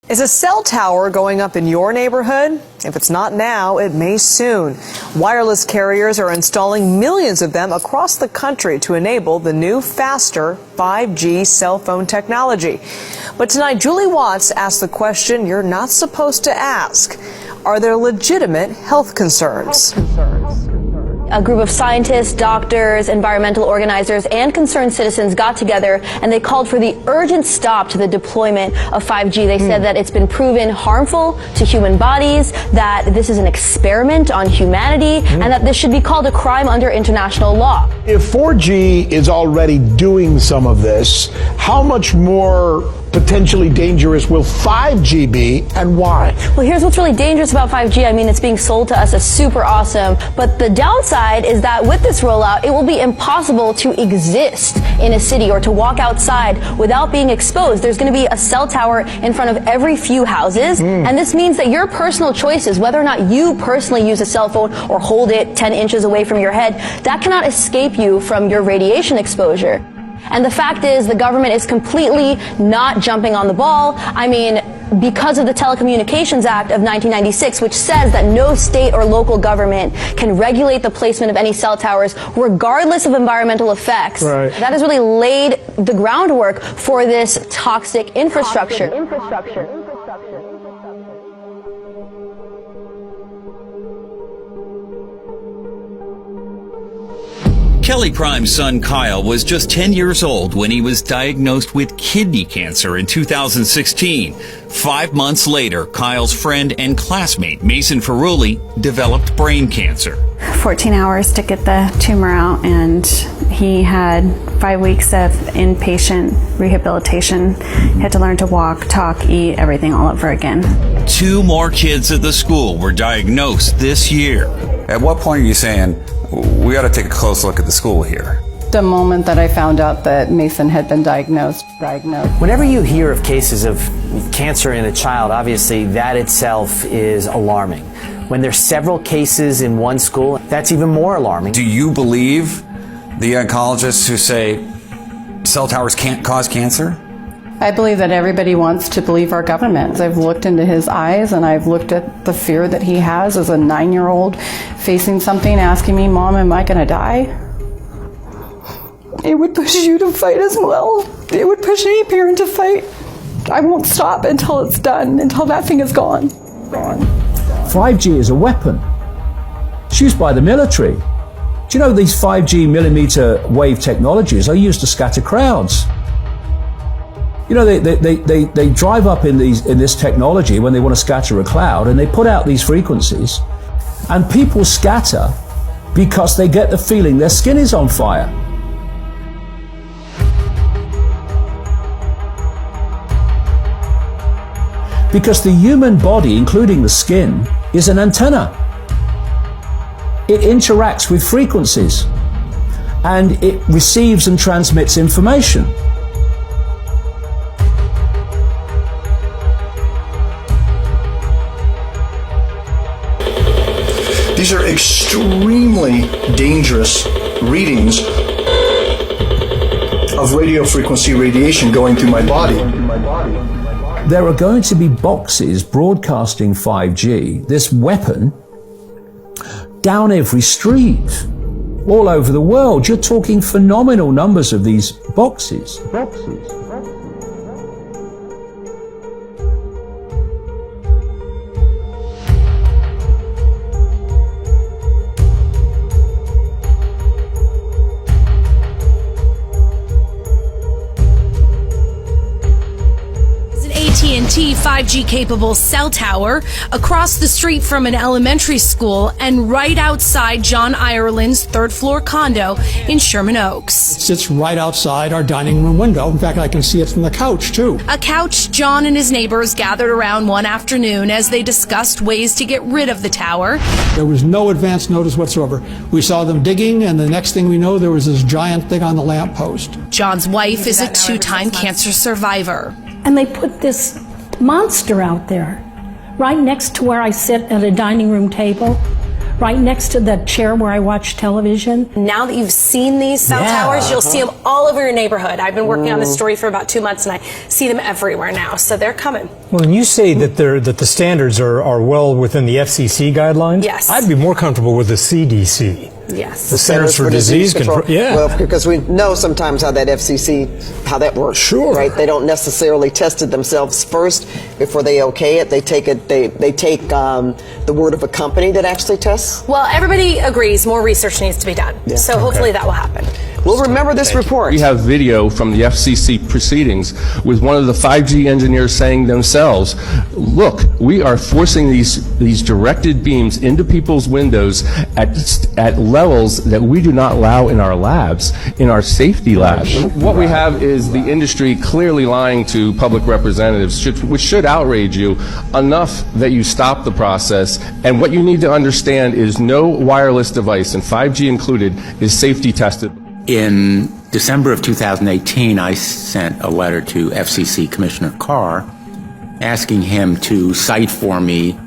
Is a cell tower going up in your neighborhood? If it's not now, it may soon. Wireless carriers are installing millions of them across the country to enable the new, faster 5G cell phone technology. But tonight, Julie Watts asked the question you're not supposed to ask. Are there legitimate health concerns? A group of scientists, doctors, environmental organizers, and concerned citizens got together and they called for the urgent stop to the deployment of 5G. They said that it's been proven harmful to human bodies, that this is an experiment on humanity, and that this should be called a crime under international law. If 4G is already doing some of this, how much more potentially dangerous will 5G be, and why? Well, here's what's really dangerous about 5G. I mean, it's being sold to us as super awesome, but the downside is that with this rollout, it will be impossible to exist in a city or to walk outside without being exposed. There's going to be a cell tower in front of every few houses, and this means that your personal choices, whether or not you personally use a cell phone or hold it 10 inches away from your head, that cannot escape you from your radiation exposure. And the fact is, the government is completely not jumping on the ball. I mean, because of the Telecommunications Act of 1996, which says that no state or local government can regulate the placement of any cell towers regardless of environmental effects. Right. That has really laid the groundwork for this toxic infrastructure. Kelly Prime's son Kyle was just 10 years old when he was diagnosed with kidney cancer in 2016. 5 months later, Kyle's friend and classmate Mason Ferrulli developed brain cancer. 14 hours to get the tumor out, and he had 5 weeks of inpatient rehabilitation. He had to learn to walk, talk, eat, everything all over again. 2 more kids at the school were diagnosed this year. At what point are you saying, we ought to take a close look at the school here? The moment that I found out that Mason had been diagnosed. Whenever you hear of cases of cancer in a child, obviously that itself is alarming. When there's several cases in one school, that's even more alarming. Do you believe the oncologists who say cell towers can't cause cancer? I believe that everybody wants to believe our government. I've looked into his eyes and I've looked at the fear that he has as a 9-year-old facing something, asking me, Mom, am I going to die? It would push you to fight as well. It would push any parent to fight. I won't stop until it's done, until that thing is gone. 5G is a weapon. It's used by the military. Do you know these 5G millimeter wave technologies are used to scatter crowds? You know, they drive up in this technology when they want to scatter a cloud, and they put out these frequencies, and people scatter because they get the feeling their skin is on fire. Because the human body, including the skin, is an antenna. It interacts with frequencies, and it receives and transmits information. These are extremely dangerous readings of radio frequency radiation going through my body. There are going to be boxes broadcasting 5G, this weapon, down every street, all over the world. You're talking phenomenal numbers of these boxes. AT&T 5G-capable cell tower across the street from an elementary school and right outside John Ireland's third-floor condo in Sherman Oaks. It sits right outside our dining room window. In fact, I can see it from the couch, too. A couch John and his neighbors gathered around one afternoon as they discussed ways to get rid of the tower. There was no advance notice whatsoever. We saw them digging, and the next thing we know, there was this giant thing on the lamppost. John's wife is a 2-time cancer survivor. And they put this monster out there, right next to where I sit at a dining room table, right next to the chair where I watch television. Now that you've seen these cell towers, you'll see them all over your neighborhood. I've been working on this story for about 2 months, and I see them everywhere now, so they're coming. Well, when you say that the standards are well within the FCC guidelines, Yes. I'd be more comfortable with the CDC. Yes. The Centers for Disease Control. Yeah. Well, because we know sometimes how that FCC, how that works. Sure. Right? They don't necessarily test it themselves first before they okay it. They take the word of a company that actually tests. Well, everybody agrees more research needs to be done. Yeah. So hopefully that will happen. We'll remember this report. We have video from the FCC proceedings with one of the 5G engineers saying themselves, look, we are forcing these directed beams into people's windows at levels that we do not allow in our labs, in our safety labs. What we have is the industry clearly lying to public representatives, which should outrage you enough that you stop the process. And what you need to understand is no wireless device, and 5G included, is safety tested. In December of 2018, I sent a letter to FCC Commissioner Carr asking him to cite for me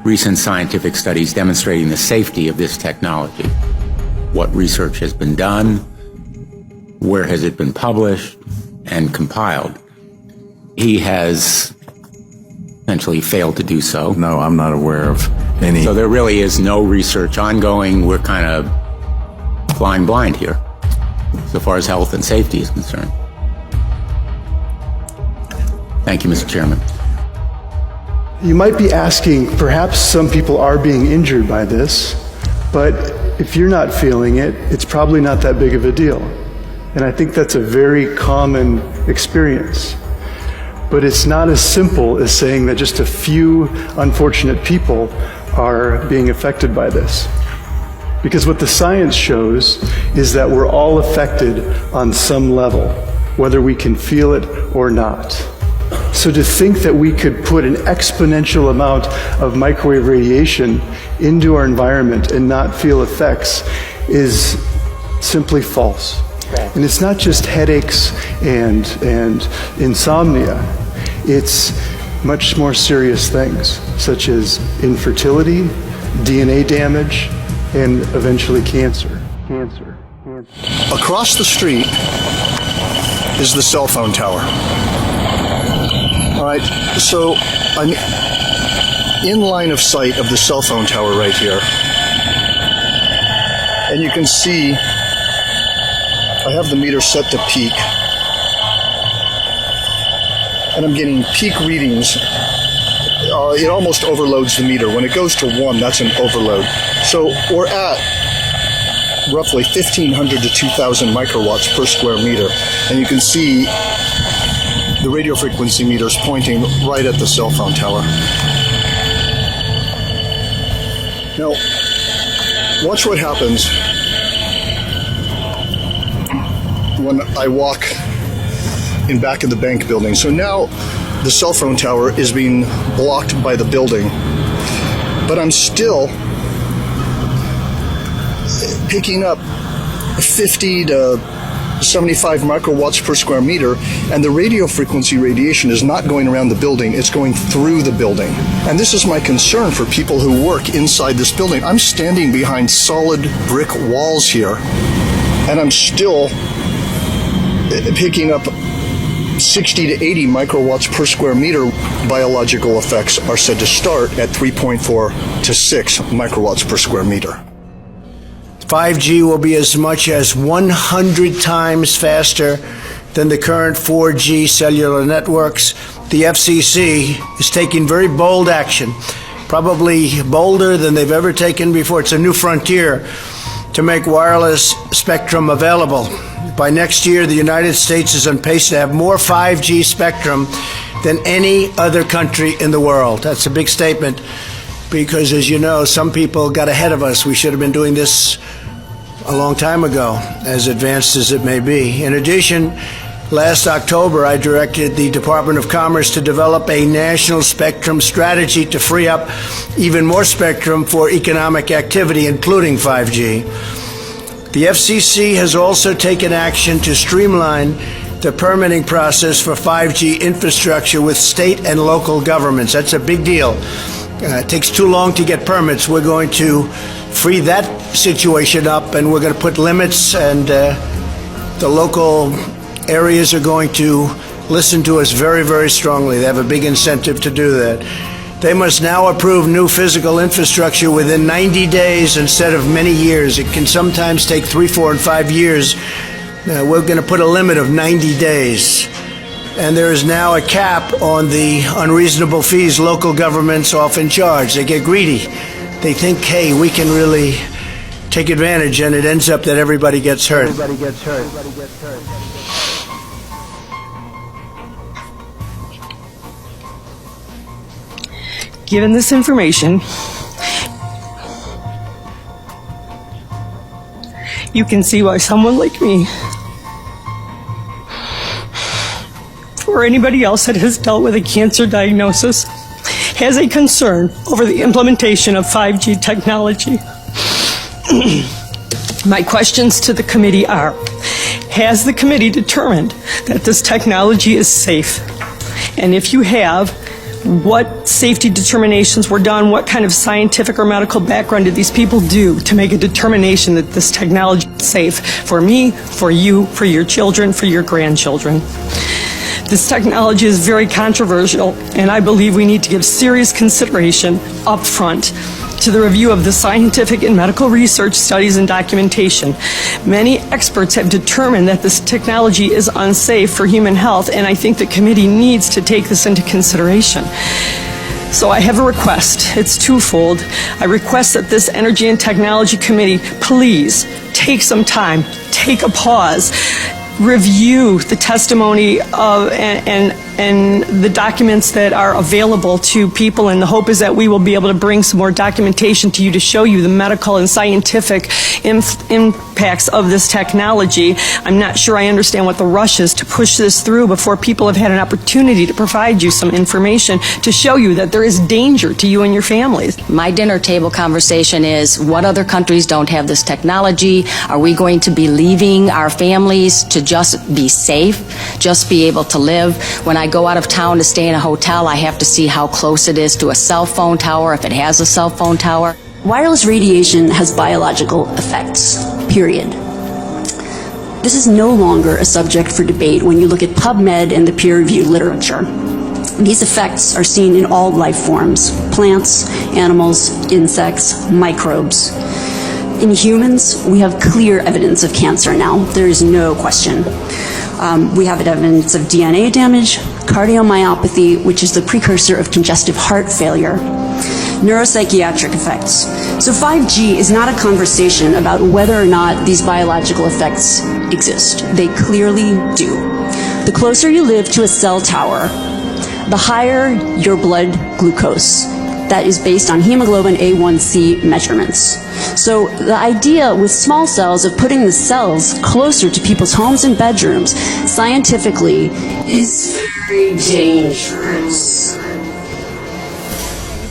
recent scientific studies demonstrating the safety of this technology. What research has been done, where has it been published and compiled. He has essentially failed to do so. No, I'm not aware of any. So there really is no research ongoing. We're kind of flying blind here, so far as health and safety is concerned. Thank you, Mr. Chairman. You might be asking, perhaps some people are being injured by this, but if you're not feeling it, it's probably not that big of a deal. And I think that's a very common experience. But it's not as simple as saying that just a few unfortunate people are being affected by this. Because what the science shows is that we're all affected on some level, whether we can feel it or not. So to think that we could put an exponential amount of microwave radiation into our environment and not feel effects is simply false. And it's not just headaches and insomnia. It's much more serious things, such as infertility, DNA damage, and eventually cancer. Across the street is the cell phone tower. All right, so I'm in line of sight of the cell phone tower right here. And you can see I have the meter set to peak. And I'm getting peak readings. It almost overloads the meter. When it goes to 1, that's an overload. So we're at roughly 1,500 to 2,000 microwatts per square meter. And you can see the radio frequency meters pointing right at the cell phone tower. Now, watch what happens when I walk in back of the bank building. So now the cell phone tower is being blocked by the building, but I'm still picking up 50 to 75 microwatts per square meter, and the radio frequency radiation is not going around the building, it's going through the building. And this is my concern for people who work inside this building. I'm standing behind solid brick walls here, and I'm still picking up 60 to 80 microwatts per square meter. Biological effects are said to start at 3.4 to 6 microwatts per square meter. 5G will be as much as 100 times faster than the current 4G cellular networks. The FCC is taking very bold action, probably bolder than they've ever taken before. It's a new frontier to make wireless spectrum available. By next year, the United States is on pace to have more 5G spectrum than any other country in the world. That's a big statement because, as you know, some people got ahead of us. We should have been doing this a long time ago, as advanced as it may be. In addition, last October, I directed the Department of Commerce to develop a national spectrum strategy to free up even more spectrum for economic activity, including 5G. The FCC has also taken action to streamline the permitting process for 5G infrastructure with state and local governments. That's a big deal. It takes too long to get permits. We're going to free that situation up, and we're going to put limits, and the local areas are going to listen to us very, very strongly. They have a big incentive to do that. They must now approve new physical infrastructure within 90 days instead of many years. It can sometimes take 3, 4, and 5 years. We're going to put a limit of 90 days. And there is now a cap on the unreasonable fees local governments often charge. They get greedy. They think, hey, we can really take advantage, and it ends up that everybody gets hurt. Given this information, you can see why someone like me, or anybody else that has dealt with a cancer diagnosis, has a concern over the implementation of 5G technology. My questions to the committee are, has the committee determined that this technology is safe? And if you have, what safety determinations were done? What kind of scientific or medical background did these people do to make a determination that this technology is safe for me, for you, for your children, for your grandchildren? This technology is very controversial, and I believe we need to give serious consideration up front to the review of the scientific and medical research, studies, and documentation. Many experts have determined that this technology is unsafe for human health, and I think the committee needs to take this into consideration. So I have a request. It's twofold. I request that this Energy and Technology Committee please take some time, take a pause, review the testimony of and the documents that are available to people, and the hope is that we will be able to bring some more documentation to you to show you the medical and scientific impacts of this technology. I'm not sure I understand what the rush is to push this through before people have had an opportunity to provide you some information to show you that there is danger to you and your families. My dinner table conversation is, what other countries don't have this technology? Are we going to be leaving our families to just be safe, just be able to live? When I go out of town to stay in a hotel, I have to see how close it is to a cell phone tower, if it has a cell phone tower. Wireless radiation has biological effects, period. This is no longer a subject for debate when you look at PubMed and the peer-reviewed literature. These effects are seen in all life forms: plants, animals, insects, microbes. In humans, we have clear evidence of cancer now. There is no question. We have evidence of DNA damage, cardiomyopathy, which is the precursor of congestive heart failure, neuropsychiatric effects. So 5G is not a conversation about whether or not these biological effects exist. They clearly do. The closer you live to a cell tower, the higher your blood glucose. That is based on hemoglobin A1C measurements. So the idea with small cells of putting the cells closer to people's homes and bedrooms scientifically is very dangerous.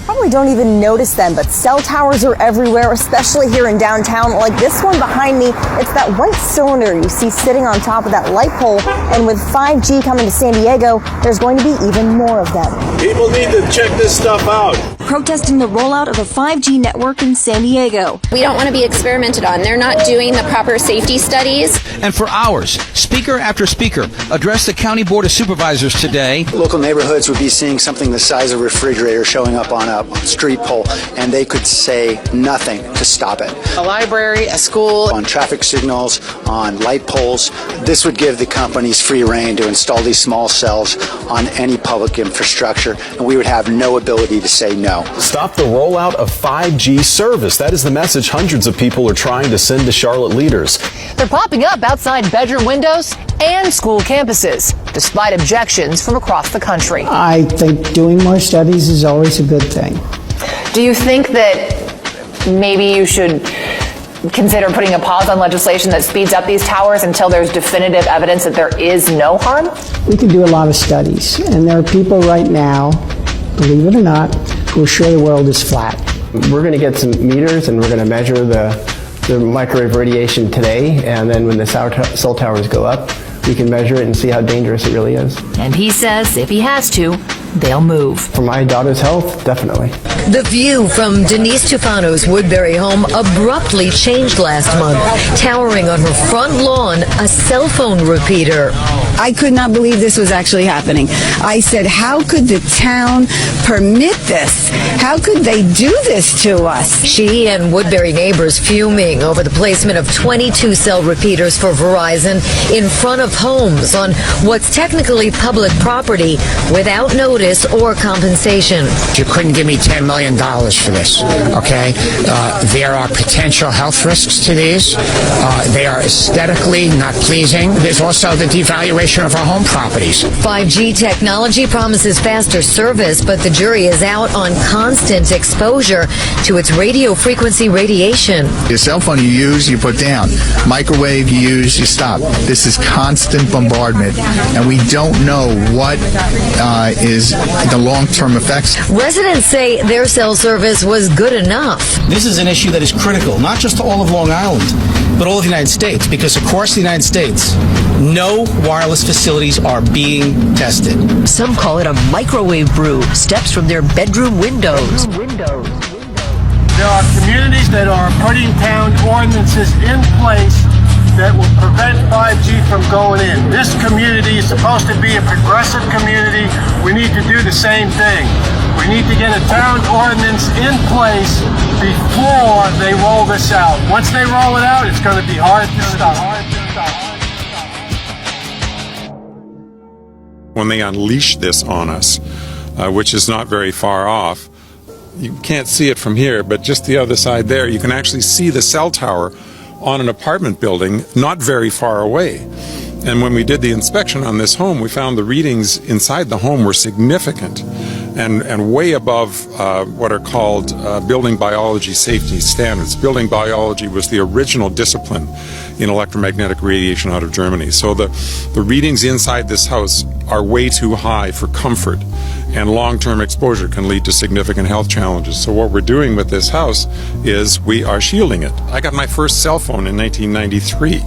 Probably don't even notice them, but cell towers are everywhere, especially here in downtown. Like this one behind me, it's that white cylinder you see sitting on top of that light pole. And with 5G coming to San Diego, there's going to be even more of them. People need to check this stuff out. Protesting the rollout of a 5G network in San Diego. We don't want to be experimented on. They're not doing the proper safety studies. And for hours, speaker after speaker addressed the County Board of Supervisors today. Local neighborhoods would be seeing something the size of a refrigerator showing up on a street pole, and they could say nothing to stop it. A library, a school. On traffic signals, on light poles. This would give the companies free rein to install these small cells on any public infrastructure, and we would have no ability to say no. Stop the rollout of 5G service. That is the message hundreds of people are trying to send to Charlotte leaders. They're popping up outside bedroom windows and school campuses, despite objections from across the country. I think doing more studies is always a good thing. Do you think that maybe you should consider putting a pause on legislation that speeds up these towers until there's definitive evidence that there is no harm? We can do a lot of studies, and there are people right now, believe it or not, who are sure the world is flat. We're going to get some meters, and we're going to measure the microwave radiation today, and then when the cell towers go up, we can measure it and see how dangerous it really is. And he says if he has to, they'll move. For my daughter's health, definitely. The view from Denise Tufano's Woodbury home abruptly changed last month, towering on her front lawn a cell phone repeater. I could not believe this was actually happening. I said, how could the town permit this? How could they do this to us? She and Woodbury neighbors fuming over the placement of 22 cell repeaters for Verizon in front of homes on what's technically public property without notice or compensation. You couldn't give me $10 million for this, okay? There are potential health risks to these. They are aesthetically not pleasing. There's also the devaluation of our home properties. 5G technology promises faster service, but the jury is out on constant exposure to its radio frequency radiation. Your cell phone you use, you put down. Microwave you use, you stop. This is constant bombardment, and we don't know what is the long-term effects. Residents say their cell service was good enough. This is an issue that is critical, not just to all of Long Island, but all of the United States, because across the United States, no wireless facilities are being tested. Some call it a microwave brew, steps from their bedroom windows. There are communities that are putting town ordinances in place that will prevent 5G from going in. This community is supposed to be a progressive community. We need to do the same thing. We need to get a town ordinance in place before they roll this out. Once they roll it out, it's going to be hard to stop. When they unleash this on us, which is not very far off, you can't see it from here, but just the other side there, you can actually see the cell tower on an apartment building not very far away. And when we did the inspection on this home, we found the readings inside the home were significant and way above what are called building biology safety standards. Building biology was the original discipline in electromagnetic radiation out of Germany. So the readings inside this house are way too high for comfort, and long-term exposure can lead to significant health challenges. So what we're doing with this house is we are shielding it. I got my first cell phone in 1993.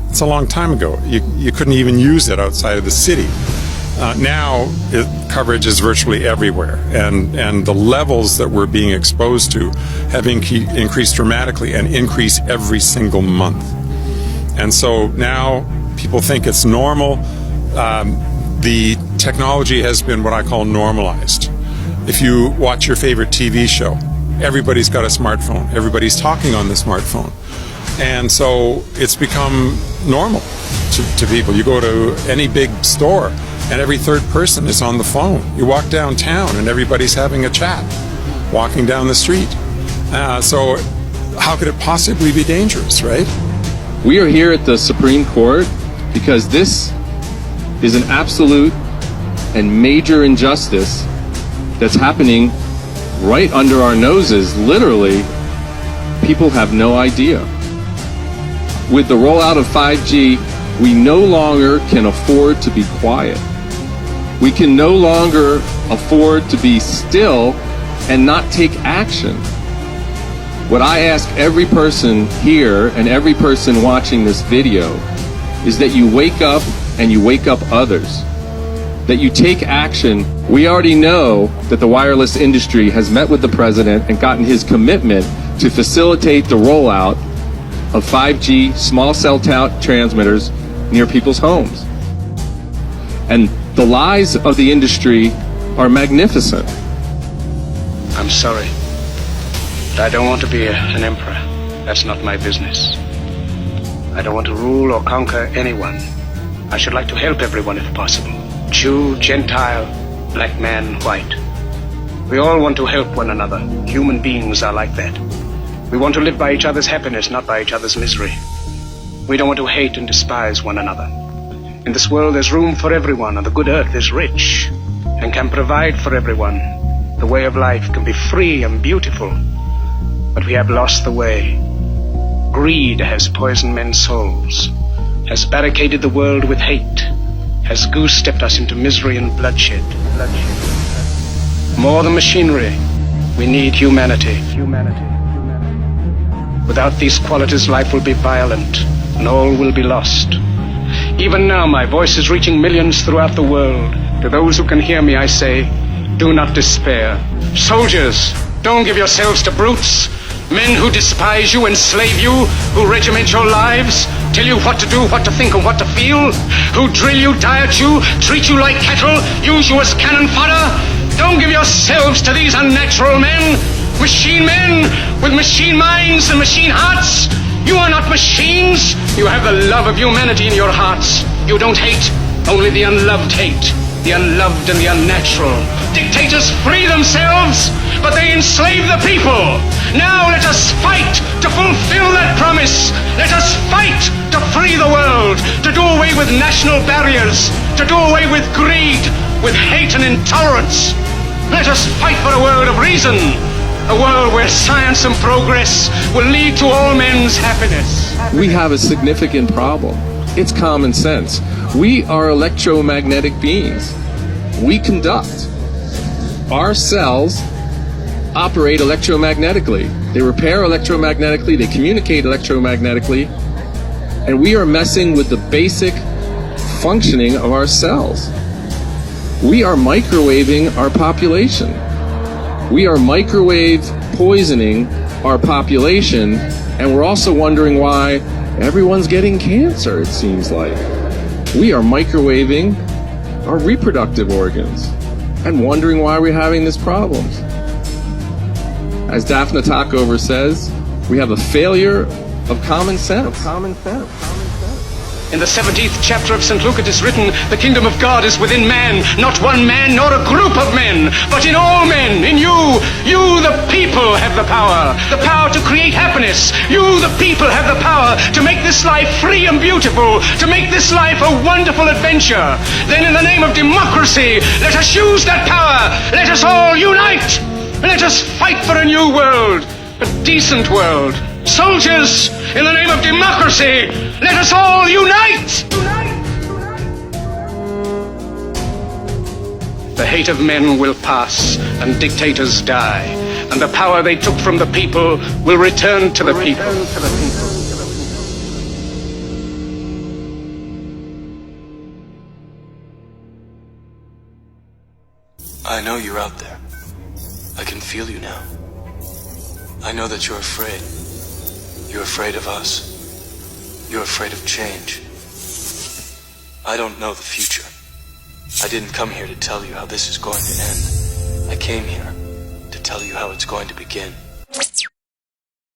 It's a long time ago. You couldn't even use it outside of the city. Now, coverage is virtually everywhere, and the levels that we're being exposed to have increased dramatically and increase every single month. And so now people think it's normal. The technology has been what I call normalized. If you watch your favorite TV show, everybody's got a smartphone. Everybody's talking on the smartphone. And so it's become normal to people. You go to any big store and every third person is on the phone. You walk downtown and everybody's having a chat, walking down the street. So how could it possibly be dangerous, right? We are here at the Supreme Court because this is an absolute and major injustice that's happening right under our noses. Literally, people have no idea. With the rollout of 5G, we no longer can afford to be quiet. We can no longer afford to be still and not take action. What I ask every person here and every person watching this video is that you wake up and you wake up others. That you take action. We already know that the wireless industry has met with the president and gotten his commitment to facilitate the rollout of 5G small cell transmitters near people's homes. And the lies of the industry are magnificent. I'm sorry, but I don't want to be an emperor. That's not my business. I don't want to rule or conquer anyone. I should like to help everyone if possible. Jew, Gentile, black man, white. We all want to help one another. Human beings are like that. We want to live by each other's happiness, not by each other's misery. We don't want to hate and despise one another. In this world there's room for everyone, and the good earth is rich and can provide for everyone. The way of life can be free and beautiful, but we have lost the way. Greed has poisoned men's souls, has barricaded the world with hate, has goose-stepped us into misery and bloodshed. More than machinery, we need humanity. Without these qualities, life will be violent, and all will be lost. Even now, my voice is reaching millions throughout the world. To those who can hear me, I say, do not despair. Soldiers, don't give yourselves to brutes. Men who despise you, enslave you, who regiment your lives. tell you what to do, what to think, and what to feel? Who drill you, diet you, treat you like cattle, use you as cannon fodder? Don't give yourselves to these unnatural men with machine minds and machine hearts. You are not machines. You have the love of humanity in your hearts. You don't hate, only the unloved hate. The unloved and the unnatural. Dictators free themselves, but they enslave the people. Now let us fight to fulfill that promise. Let us fight to free the world, to do away with national barriers, to do away with greed, with hate and intolerance. Let us fight for a world of reason, a world where science and progress will lead to all men's happiness. We have a significant problem. It's common sense. We are electromagnetic beings. We conduct. Our cells operate electromagnetically. They repair electromagnetically, they communicate electromagnetically, and we are messing with the basic functioning of our cells. We are microwaving our population. We are microwave poisoning our population, and we're also wondering why everyone's getting cancer, it seems like. We are microwaving our reproductive organs and wondering why we're having these problems. As Daphne Tackover says, we have a failure of common sense. In the 17th chapter of St. Luke it is written, the kingdom of God is within man, not one man nor a group of men, but in all men, in you. You, the people, have the power to create happiness. You, the people, have the power to make this life free and beautiful, to make this life a wonderful adventure. Then in the name of democracy, let us use that power. Let us all unite. Let us fight for a new world, a decent world. Soldiers, in the name of democracy, let us all unite! The hate of men will pass, and dictators die, and the power they took from the people will return to the people. I know you're out there. I can feel you now. I know that you're afraid. You're afraid of us. You're afraid of change. I don't know the future. I didn't come here to tell you how this is going to end. I came here to tell you how it's going to begin.